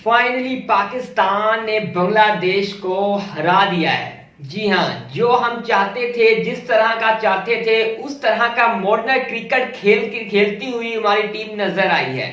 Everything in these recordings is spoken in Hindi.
फाइनली पाकिस्तान ने बांग्लादेश को हरा दिया है। जी हाँ, जो हम चाहते थे, जिस तरह का चाहते थे, उस तरह का मॉडर्न क्रिकेट खेलती हुई हमारी टीम नजर आई है।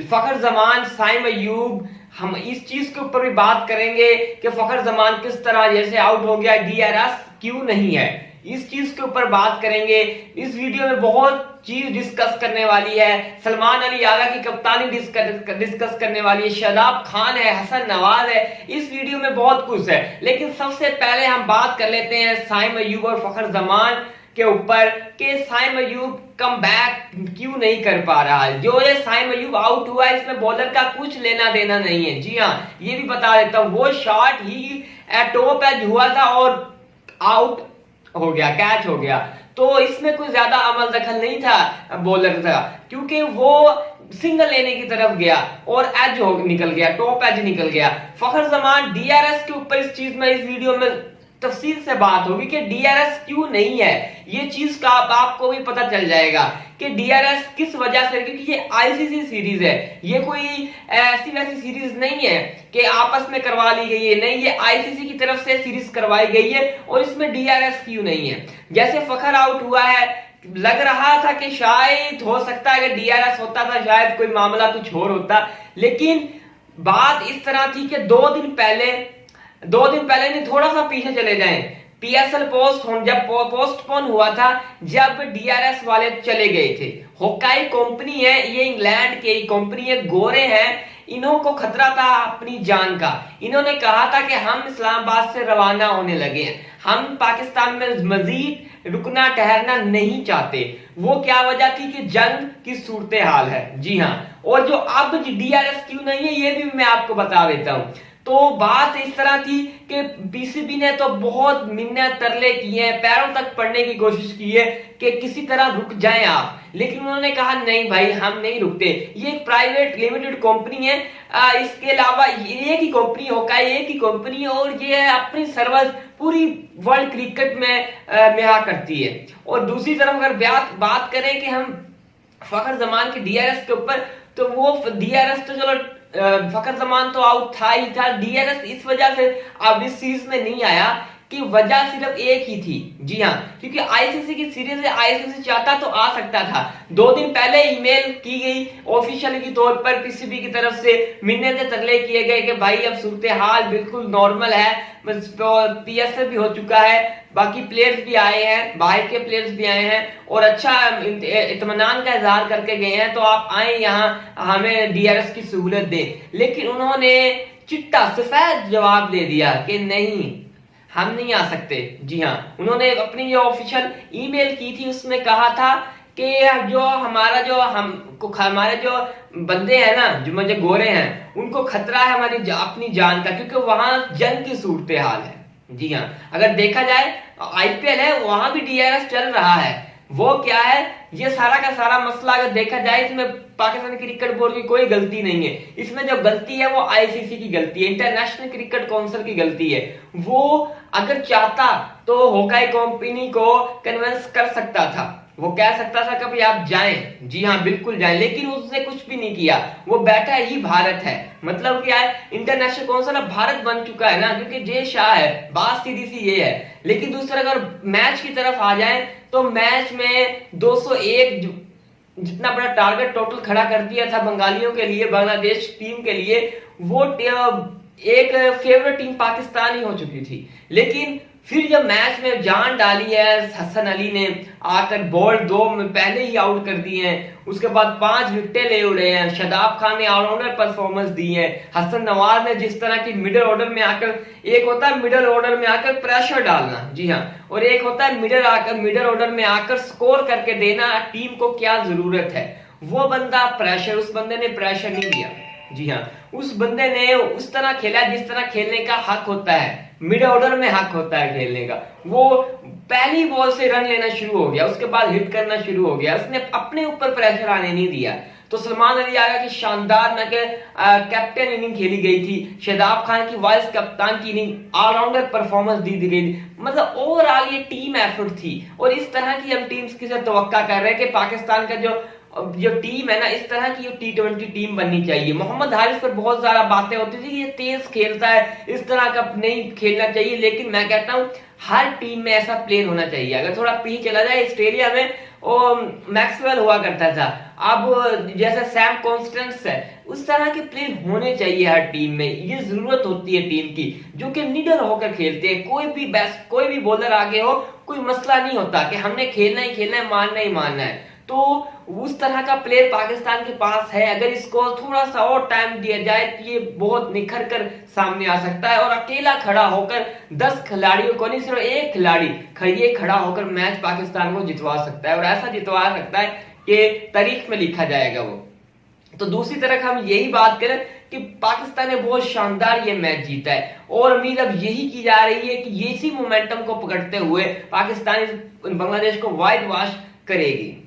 फखर जमान, साइम अयूब, हम इस चीज के ऊपर भी बात करेंगे कि फखर जमान किस तरह जैसे आउट हो गया, डीआरएस क्यों नहीं है, इस चीज के ऊपर बात करेंगे। इस वीडियो में बहुत चीज डिस्कस करने वाली है। सलमान अली आगा की कप्तानी डिस्कस करने वाली है, शादाब खान है, हसन नवाज है। इस वीडियो में बहुत कुछ है, लेकिन सबसे पहले हम बात कर लेते हैं साइम अयूब और फखर जमान के ऊपर कि साइम अयूब कम बैक क्यों नहीं कर पा रहा है। जो ये साइम अयूब आउट हुआ है, इसमें बॉलर का कुछ लेना देना नहीं है। जी हाँ, ये भी बता देता हूं, वो शॉट ही टॉप एज हुआ था और आउट हो गया, कैच हो गया, तो इसमें कोई ज्यादा अमल दखल नहीं था बॉलर का, क्योंकि वो सिंगल लेने की तरफ गया और एज हो निकल गया, टॉप एज निकल गया। फखर जमान डीआरएस के ऊपर इस चीज में इस वीडियो में तफसील से बात होगी कि डीआरएस क्यों नहीं है। ये चीज का आपको भी पता चल जाएगा कि डीआरएस किस वजह से, क्योंकि ये आईसीसी सीरीज है, ये कोई ऐसी वैसी सीरीज नहीं है कि आपस में करवा ली गई है, नहीं, ये आईसीसी की तरफ से सीरीज करवाई गई है और इसमें डीआरएस क्यों नहीं है। जैसे फखर आउट हुआ है, लग रहा था कि शायद हो सकता है कि डीआरएस होता था, शायद कोई मामला कुछ और होता, लेकिन बात इस तरह थी कि दो दिन पहले नहीं, थोड़ा सा पीछे चले जाएं, पीएसएल जब पोस्टपोन हुआ था, जब डीआरएस वाले चले गए थे। होकाई कंपनी है, ये इंग्लैंड की कंपनी है, गोरे हैं, इन्हों को खतरा था अपनी जान का। इन्होंने कहा था कि हम इस्लामाबाद से रवाना होने लगे हैं, हम पाकिस्तान में मजीद रुकना ठहरना नहीं चाहते। वो क्या वजह थी कि जंग की सूरत हाल है। जी हाँ, और जो अब डीआरएस क्यों नहीं है, ये भी मैं आपको बता देता हूं। तो बात इस तरह थी कि पीसीबी ने तो बहुत मिन्नत तरले किए हैं, पैरों तक पड़ने की कोशिश की है कि किसी तरह रुक जाएं आप, लेकिन उन्होंने कहा नहीं भाई, हम नहीं रुकते। ये एक प्राइवेट लिमिटेड कंपनी है, इसके अलावा एक ही कंपनी होकाई, एक ही कंपनी, और ये अपनी सर्विस पूरी वर्ल्ड क्रिकेट में मेहा करती है। और दूसरी तरफ अगर बात करें कि हम फखर जमान के डीआरएस के ऊपर, तो वो डीआरएस तो चलो फखर जमान तो आउट था ही था, डीआरएस इस वजह से अब इस सीरीज में नहीं आया कि वजह सिर्फ एक ही थी। जी हाँ, क्योंकि आईसीसी की सीरीज है, आईसीसी चाहता तो आ सकता था। 2 दिन पहले ईमेल की गई ऑफिशियल के तौर पर पीसीबी की तरफ से, मिन्नतें तरले किए गए कि भाई अब सूरत हाल बिल्कुल नॉर्मल है, पीएसएल भी हो चुका है, बाकी प्लेयर्स भी आए हैं, बाहर के प्लेयर्स भी आए हैं और अच्छा इत्मीनान का इजहार करके गए हैं, तो आप आए यहाँ, हमें डीआरएस की सहूलत दें। लेकिन उन्होंने चिट्टा सफेद जवाब दे दिया कि नहीं, हम नहीं आ सकते। जी हाँ, उन्होंने अपनी जो ऑफिशियल ईमेल की थी उसमें कहा था कि हमारे जो बंदे हैं ना, जो मुझे गोरे हैं, उनको खतरा है हमारी अपनी जान का, क्योंकि वहां जंग की सूरत हाल है। जी हाँ, अगर देखा जाए आईपीएल है, वहां भी डीआरएस चल रहा है। वो क्या है, ये सारा का सारा मसला अगर देखा जाए, इसमें पाकिस्तान क्रिकेट बोर्ड की कोई गलती नहीं है। इसमें जो गलती है वो आईसीसी की गलती है, इंटरनेशनल क्रिकेट काउंसिल की गलती है। वो अगर चाहता तो होकाई कंपनी को कन्विंस कर सकता था, वो कह सकता था कि भाई आप जाएं, जी हाँ बिल्कुल जाएं, लेकिन उसने कुछ भी नहीं किया। वो बैठा ही भारत है, मतलब क्या है, इंटरनेशनल काउंसिल अब भारत बन चुका है ना, क्योंकि जय शाह है, बात सीधी सी ये है। लेकिन दूसरा अगर मैच की तरफ आ जाए, तो मैच में 201 जितना बड़ा टारगेट टोटल खड़ा कर दिया था बंगालियों के लिए, बांग्लादेश टीम के लिए, वो एक फेवरेट टीम पाकिस्तान ही हो चुकी थी। लेकिन फिर जब मैच में जान डाली है, हसन अली ने आकर बॉल 2 में पहले ही आउट कर दिए हैं, उसके बाद 5 विकेटें ले उड़े हैं, शादाब खान ने ऑलराउंडर परफॉर्मेंस दी है, हसन नवाज ने जिस तरह की मिडिल ऑर्डर में आकर, एक होता है मिडिल ऑर्डर में आकर प्रेशर डालना, जी हाँ, और एक होता है मिडिल ऑर्डर में आकर स्कोर करके देना, टीम को क्या जरूरत है। वो बंदा उस बंदे ने प्रेशर नहीं दिया। जी हाँ, उस बंदे ने उस तरह खेला जिस तरह खेलने का हक होता है, मिड ऑर्डर में हक होता है खेलने का। वो पहली बॉल से रन लेना शुरू हो गया, उसके बाद हिट करना शुरू हो गया, उसने अपने ऊपर प्रेशर आने नहीं दिया। तो सलमान अली आगा की शानदार कैप्टन इनिंग खेली गई थी, शादाब खान की वाइस कप्तान की इनिंग, ऑलराउंडर परफॉर्मेंस दी गई थी, मतलब ओवरऑल ये टीम एफर्ट थी। और इस तरह की हम टीम्स की से तवक्का कर रहे हैं कि पाकिस्तान का जो जो टीम है ना, इस तरह की T20 टीम बननी चाहिए। मोहम्मद हारिस पर बहुत ज्यादा बातें होती थी कि ये तेज खेलता है, इस तरह का नहीं खेलना चाहिए, लेकिन मैं कहता हूं हर टीम में ऐसा प्लेयर होना चाहिए। अगर थोड़ा पीछे चला जाए, ऑस्ट्रेलिया में वो मैक्सवेल हुआ करता था, अब जैसे सैम कॉन्स्टेंस है, उस तरह के प्लेयर होने चाहिए हर टीम में। ये जरूरत होती है टीम की, जो कि निडर होकर खेलते हैं। कोई भी बॉलर आगे हो, कोई मसला नहीं होता कि हमने खेलना ही खेलना है, मानना ही मानना है। तो उस तरह का प्लेयर पाकिस्तान के पास है। अगर इसको थोड़ा सा और टाइम दिया जाए तो ये बहुत निखर कर सामने आ सकता है, और अकेला खड़ा होकर 10 खिलाड़ियों को नहीं, सिर्फ एक खिलाड़ी खड़ा होकर मैच पाकिस्तान को जितवा सकता है, और ऐसा जितवा सकता है कि तारीख में लिखा जाएगा वो। तो दूसरी तरफ हम यही बात करें कि पाकिस्तान ने बहुत शानदार ये मैच जीता है, और उम्मीद अब यही की जा रही है कि इसी मोमेंटम को पकड़ते हुए पाकिस्तान बांग्लादेश को वाइट वॉश करेगी।